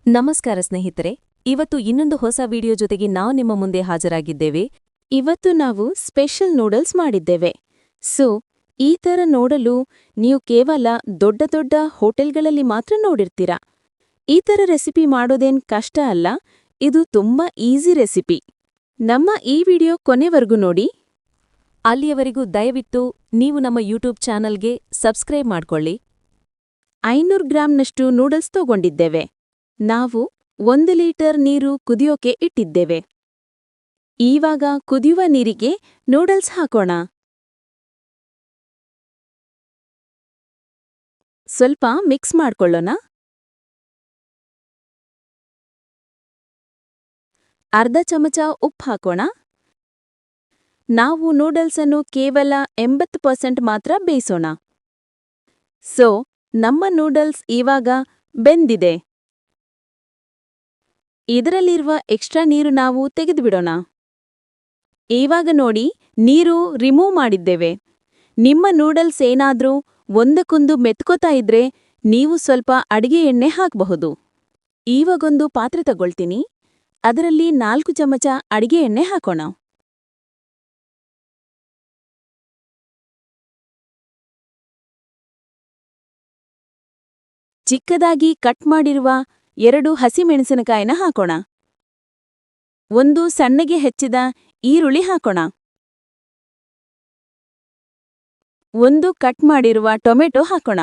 ನಮಸ್ಕಾರ ಸ್ನೇಹಿತರೆ, ಇವತ್ತು ಇನ್ನೊಂದು ಹೊಸ ವಿಡಿಯೋ ಜೊತೆಗೆ ನಾವು ನಿಮ್ಮ ಮುಂದೆ ಹಾಜರಾಗಿದ್ದೇವೆ. ಇವತ್ತು ನಾವು ಸ್ಪೆಷಲ್ ನೂಡಲ್ಸ್ ಮಾಡಿದ್ದೇವೆ. ಸೊ ಈ ಥರ ನೋಡಲು ನೀವು ಕೇವಲ ದೊಡ್ಡ ದೊಡ್ಡ ಹೋಟೆಲ್ಗಳಲ್ಲಿ ಮಾತ್ರ ನೋಡಿರ್ತೀರಾ. ಈ ಥರ ರೆಸಿಪಿ ಮಾಡೋದೇನ್ ಕಷ್ಟ ಅಲ್ಲ, ಇದು ತುಂಬಾ ಈಸಿ ರೆಸಿಪಿ. ನಮ್ಮ ಈ ವಿಡಿಯೋ ಕೊನೆವರೆಗೂ ನೋಡಿ. ಅಲ್ಲಿಯವರೆಗೂ ದಯವಿಟ್ಟು ನೀವು ನಮ್ಮ ಯೂಟ್ಯೂಬ್ ಚಾನಲ್ಗೆ ಸಬ್ಸ್ಕ್ರೈಬ್ ಮಾಡ್ಕೊಳ್ಳಿ. 500 ಗ್ರಾಂನಷ್ಟು ನೂಡಲ್ಸ್ ತಗೊಂಡಿದ್ದೇವೆ. ನಾವು 1 ಲೀಟರ್ ನೀರು ಕುದಿಯೋಕೆ ಇಟ್ಟಿದ್ದೇವೆ. ಈವಾಗ ಕುದಿಯುವ ನೀರಿಗೆ ನೂಡಲ್ಸ್ ಹಾಕೋಣ. ಸ್ವಲ್ಪ ಮಿಕ್ಸ್ ಮಾಡ್ಕೊಳ್ಳೋಣ. ಅರ್ಧ ಚಮಚ ಉಪ್ಪು ಹಾಕೋಣ. ನಾವು ನೂಡಲ್ಸನ್ನು ಕೇವಲ 80% ಮಾತ್ರ ಬೇಯಿಸೋಣ. ಸೊ ನಮ್ಮ ನೂಡಲ್ಸ್ ಇವಾಗ ಬೆಂದಿದೆ. ಇದರಲ್ಲಿರುವ ಎಕ್ಸ್ಟ್ರಾ ನೀರು ನಾವು ತೆಗೆದುಬಿಡೋಣ. ಇವಾಗ ನೋಡಿ, ನೀರು ರಿಮೂವ್ ಮಾಡಿದ್ದೇವೆ. ನಿಮ್ಮ ನೂಡಲ್ಸ್ ಏನಾದ್ರೂ ಒಂದಕ್ಕೊಂದು ಮೆತ್ಕೋತಾ ಇದ್ರೆ ನೀವು ಸ್ವಲ್ಪ ಅಡಿಗೆ ಎಣ್ಣೆ ಹಾಕಬಹುದು. ಇವಾಗೊಂದು ಪಾತ್ರೆ ತಗೊಳ್ತೀನಿ. ಅದರಲ್ಲಿ 4 ಚಮಚ ಅಡಿಗೆ ಎಣ್ಣೆ ಹಾಕೋಣ. ಚಿಕ್ಕದಾಗಿ ಕಟ್ ಮಾಡಿರುವ 2 ಹಸಿಮೆಣಸಿನಕಾಯಿನ ಹಾಕೋಣ. 1 ಸಣ್ಣಗೆ ಹೆಚ್ಚಿದ ಈರುಳ್ಳಿ ಹಾಕೋಣ. 1 ಕಟ್ ಮಾಡಿರುವ ಟೊಮೆಟೊ ಹಾಕೋಣ.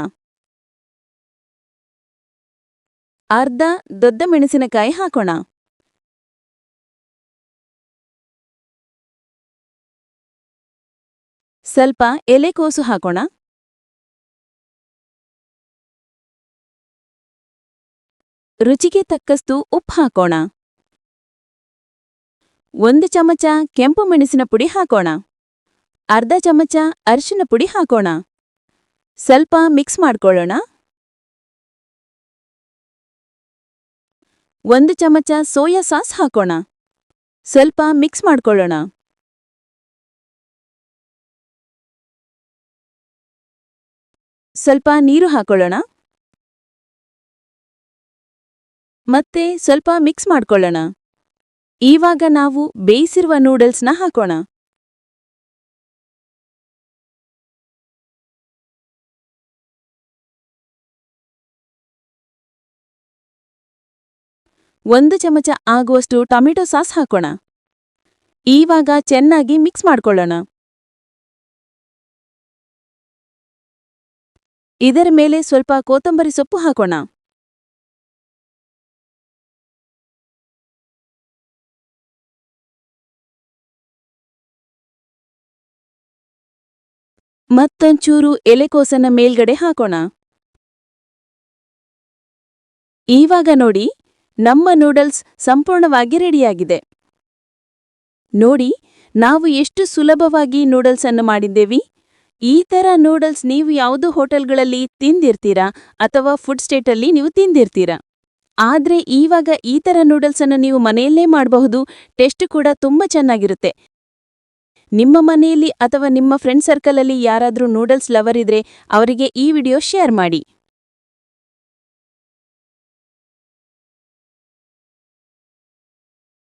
ಅರ್ಧ ದೊಡ್ಡ ಮೆಣಸಿನಕಾಯಿ ಹಾಕೋಣ. ಸ್ವಲ್ಪ ಎಲೆಕೋಸು ಹಾಕೋಣ. ರುಚಿಗೆ ತಕ್ಕಷ್ಟು ಉಪ್ಪು ಹಾಕೋಣ. 1 ಚಮಚ ಕೆಂಪು ಮೆಣಸಿನ ಪುಡಿ ಹಾಕೋಣ. ಅರ್ಧ ಚಮಚ ಅರಿಶಿನ ಪುಡಿ ಹಾಕೋಣ. ಸ್ವಲ್ಪ ಮಿಕ್ಸ್ ಮಾಡ್ಕೊಳ್ಳೋಣ. 1 ಚಮಚ ಸೋಯಾ ಸಾಸ್ ಹಾಕೋಣ. ಸ್ವಲ್ಪ ಮಿಕ್ಸ್ ಮಾಡ್ಕೊಳ್ಳೋಣ. ಸ್ವಲ್ಪ ನೀರು ಹಾಕೊಳ್ಳೋಣ. ಮತ್ತೆ ಸ್ವಲ್ಪ ಮಿಕ್ಸ್ ಮಾಡ್ಕೊಳ್ಳೋಣ. ಇವಾಗ ನಾವು ಬೇಯಿಸಿರುವ ನೂಡಲ್ಸ್ನ ಹಾಕೋಣ. ಒಂದು ಚಮಚ ಆಗುವಷ್ಟು ಟೊಮೆಟೊ ಸಾಸ್ ಹಾಕೋಣ. ಇವಾಗ ಚೆನ್ನಾಗಿ ಮಿಕ್ಸ್ ಮಾಡ್ಕೊಳ್ಳೋಣ. ಇದರ ಮೇಲೆ ಸ್ವಲ್ಪ ಕೊತ್ತಂಬರಿ ಸೊಪ್ಪು ಹಾಕೋಣ. ಮತ್ತೊಂಚೂರು ಎಲೆಕೋಸನ್ನ ಮೇಲ್ಗಡೆ ಹಾಕೋಣ. ಇವಾಗ ನೋಡಿ, ನಮ್ಮ ನೂಡಲ್ಸ್ ಸಂಪೂರ್ಣವಾಗಿ ರೆಡಿಯಾಗಿದೆ. ನೋಡಿ, ನಾವು ಎಷ್ಟು ಸುಲಭವಾಗಿ ನೂಡಲ್ಸ್ ಅನ್ನು ಮಾಡಿದ್ದೇವೆ. ಈ ಥರ ನೂಡಲ್ಸ್ ನೀವು ಯಾವುದೋ ಹೋಟೆಲ್ಗಳಲ್ಲಿ ತಿಂದಿರ್ತೀರಾ ಅಥವಾ ಫುಡ್ ಸ್ಟೇಟಲ್ಲಿ ನೀವು ತಿಂದಿರ್ತೀರಾ. ಆದ್ರೆ ಇವಾಗ ಈ ಥರ ನೂಡಲ್ಸ್ ಅನ್ನು ನೀವು ಮನೆಯಲ್ಲೇ ಮಾಡಬಹುದು. ಟೇಸ್ಟ್ ಕೂಡ ತುಂಬ ಚೆನ್ನಾಗಿರುತ್ತೆ. ನಿಮ್ಮ ಮನೆಯಲ್ಲಿ ಅಥವಾ ನಿಮ್ಮ ಫ್ರೆಂಡ್ ಸರ್ಕಲಲ್ಲಿ ಯಾರಾದ್ರೂ ನೂಡಲ್ಸ್ ಲವರ್ ಇದ್ರೆ ಅವರಿಗೆ ಈ ವಿಡಿಯೋ ಶೇರ್ ಮಾಡಿ.